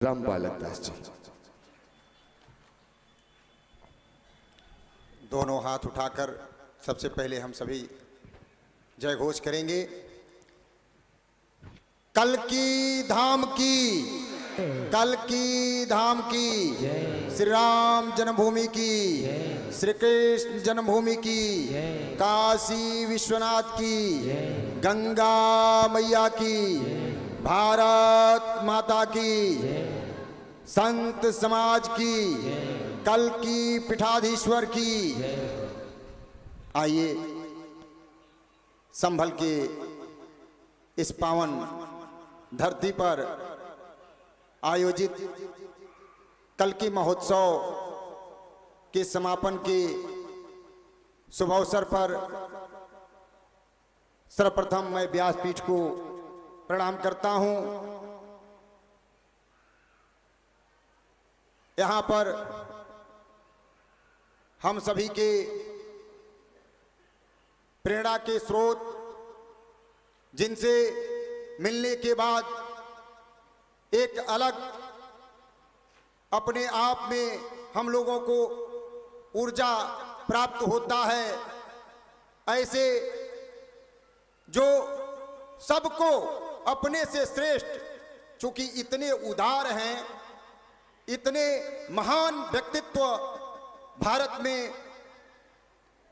रामपाल दास जी। दोनों हाथ उठाकर सबसे पहले हम सभी जय घोष करेंगे। कल की धाम की, कल की धाम की, श्री राम जन्मभूमि की, श्री कृष्ण जन्मभूमि की, काशी विश्वनाथ की, गंगा मैया की, भारत माता की, संत समाज की, कल की पीठाधीश्वर की। आइए संभल के इस पावन धरती पर आयोजित कल की महोत्सव के समापन के शुभ अवसर पर सर्वप्रथम मैं व्यासपीठ को प्रणाम करता हूं। यहाँ पर हम सभी के प्रेरणा के स्रोत, जिनसे मिलने के बाद एक अलग अपने आप में हम लोगों को ऊर्जा प्राप्त होता है, ऐसे जो सबको अपने से श्रेष्ठ, चूंकि इतने उदार हैं, इतने महान व्यक्तित्व भारत में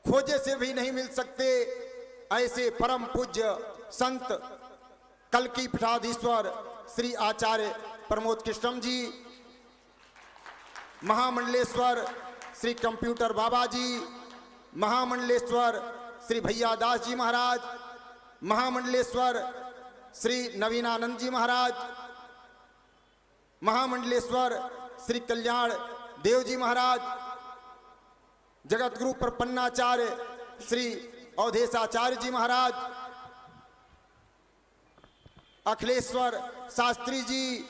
खोजे से भी नहीं मिल सकते, ऐसे परम पूज्य संत कल की पीठाधीश्वर श्री आचार्य प्रमोद कृष्णम जी, महामंडलेश्वर श्री कंप्यूटर बाबा जी, महामंडलेश्वर श्री भैया दास जी महाराज, महामंडलेश्वर श्री नवीनानंद जी महाराज, महामंडलेश्वर श्री कल्याण देव जी महाराज, जगत गुरु प्रपन्नाचार्य श्री अवधेशाचार्य जी महाराज, अखिलेश्वर शास्त्री जी,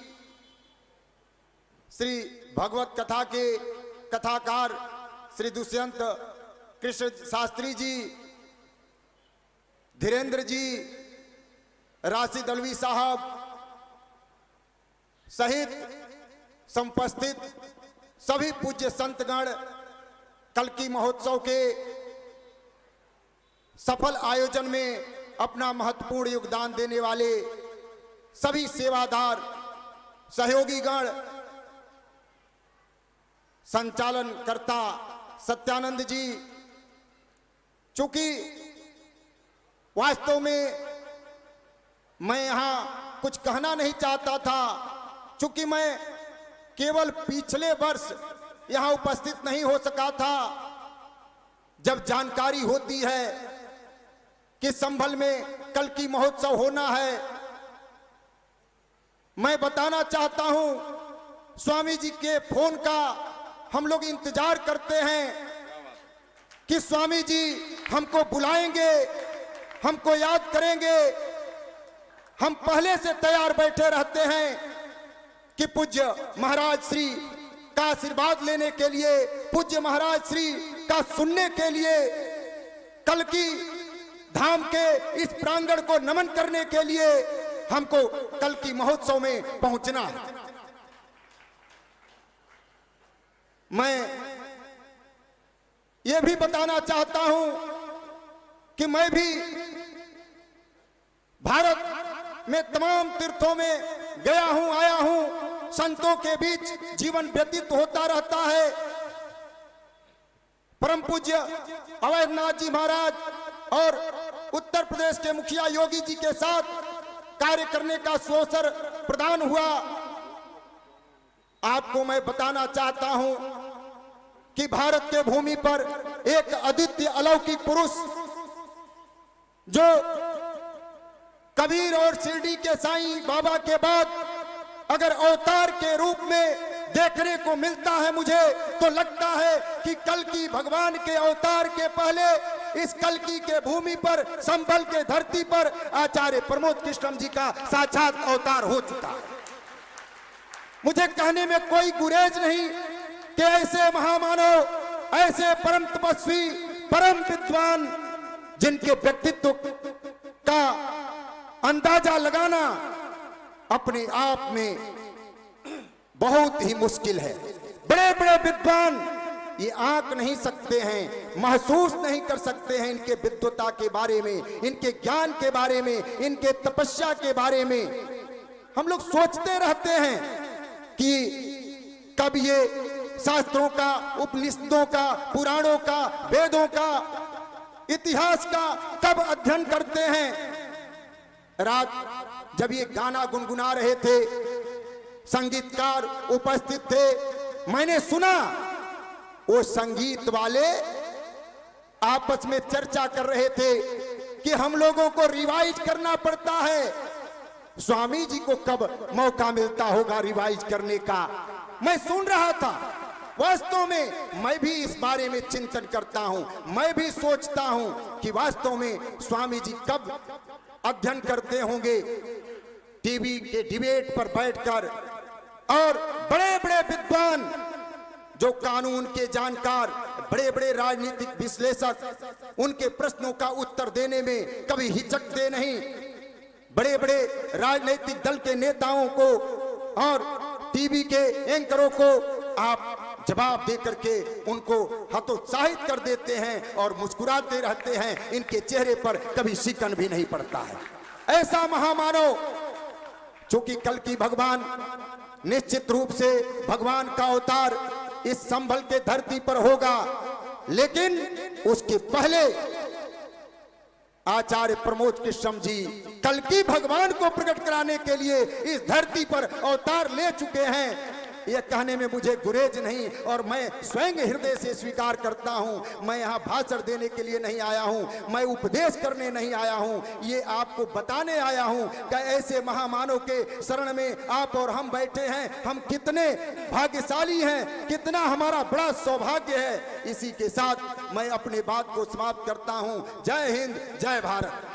श्री भगवत कथा के कथाकार श्री दुष्यंत कृष्ण शास्त्री जी, धीरेन्द्र जी, राशिद अलवी साहब सहित समुपस्थित सभी पूज्य संतगण, कल की महोत्सव के सफल आयोजन में अपना महत्वपूर्ण योगदान देने वाले सभी सेवादार सहयोगी गण, संचालन कर्ता सत्यानंद जी, चूंकि वास्तव में मैं यहाँ कुछ कहना नहीं चाहता था, चूंकि मैं केवल पिछले वर्ष यहाँ उपस्थित नहीं हो सका था। जब जानकारी होती है कि संभल में कल की महोत्सव होना है, मैं बताना चाहता हूं, स्वामी जी के फोन का हम लोग इंतजार करते हैं कि स्वामी जी हमको बुलाएंगे, हमको याद करेंगे। हम पहले से तैयार बैठे रहते हैं कि पूज्य महाराज श्री का आशीर्वाद लेने के लिए, पूज्य महाराज श्री का सुनने के लिए, कल की धाम के इस प्रांगण को नमन करने के लिए हमको कल की महोत्सव में पहुंचना है। मैं ये भी बताना चाहता हूं कि मैं भी भारत में तमाम तीर्थों में गया हूं, आया हूं, संतों के बीच जीवन व्यतीत होता रहता है। परम पूज्य अवैधनाथ जी महाराज और उत्तर प्रदेश के मुखिया योगी जी के साथ कार्य करने का अवसर प्रदान हुआ। आपको मैं बताना चाहता हूं कि भारत के भूमि पर एक अद्वितीय अलौकिक पुरुष, जो कबीर और शिरडी के साईं बाबा के बाद अगर अवतार के रूप में देखने को मिलता है मुझे, तो लगता है कि कल की भगवान के अवतार के पहले इस कल्की के भूमि पर, संभल के धरती पर आचार्य प्रमोद कृष्णम जी का साक्षात अवतार हो चुका है। मुझे कहने में कोई गुरेज नहीं कि ऐसे महामानव, ऐसे परम तपस्वी, परम विद्वान, जिनके व्यक्तित्व का अंदाजा लगाना अपने आप में बहुत ही मुश्किल है। बड़े बड़े विद्वान ये आंक नहीं सकते हैं, महसूस नहीं कर सकते हैं इनके विद्वता के बारे में, इनके ज्ञान के बारे में, इनके तपस्या के बारे में। हम लोग सोचते रहते हैं कि कब ये शास्त्रों का, उपनिषदों का, पुराणों का, वेदों का, इतिहास का कब अध्ययन करते हैं। रात जब ये गाना गुनगुना रहे थे, संगीतकार उपस्थित थे, मैंने सुना वो संगीत वाले आपस में चर्चा कर रहे थे कि हम लोगों को रिवाइज करना पड़ता है। स्वामी जी को कब मौका मिलता होगा रिवाइज करने का। मैं सुन रहा था, वास्तव में मैं भी इस बारे में चिंतन करता हूं, मैं भी सोचता हूं कि वास्तव में स्वामी जी कब अध्ययन करते होंगे टीवी के डिबेट पर बैठकर। और बड़े बड़े विद्वान जो कानून के जानकार, बड़े बड़े राजनीतिक विश्लेषक, उनके प्रश्नों का उत्तर देने में कभी हिचकते नहीं। बड़े बड़े राजनीतिक दल के नेताओं को और टीवी के एंकरों को आप जवाब दे करके उनको हतोत्साहित कर देते हैं और मुस्कुराते रहते हैं, इनके चेहरे पर कभी शिकन भी नहीं पड़ता है। ऐसा महामानव चूंकि कल की भगवान निश्चित रूप से भगवान का अवतार इस संभल के धरती पर होगा, लेकिन उसके पहले आचार्य प्रमोद कृष्ण जी कल की भगवान को प्रकट कराने के लिए इस धरती पर अवतार ले चुके हैं। यह कहने में मुझे गुरेज नहीं, और मैं स्वयं हृदय से स्वीकार करता हूं। मैं यहाँ भाषण देने के लिए नहीं आया हूं, मैं उपदेश करने नहीं आया हूं, ये आपको बताने आया हूं कि ऐसे महामानव के शरण में आप और हम बैठे हैं, हम कितने भाग्यशाली हैं, कितना हमारा बड़ा सौभाग्य है। इसी के साथ मैं अपनी बात को समाप्त करता हूं। जय हिंद, जय भारत।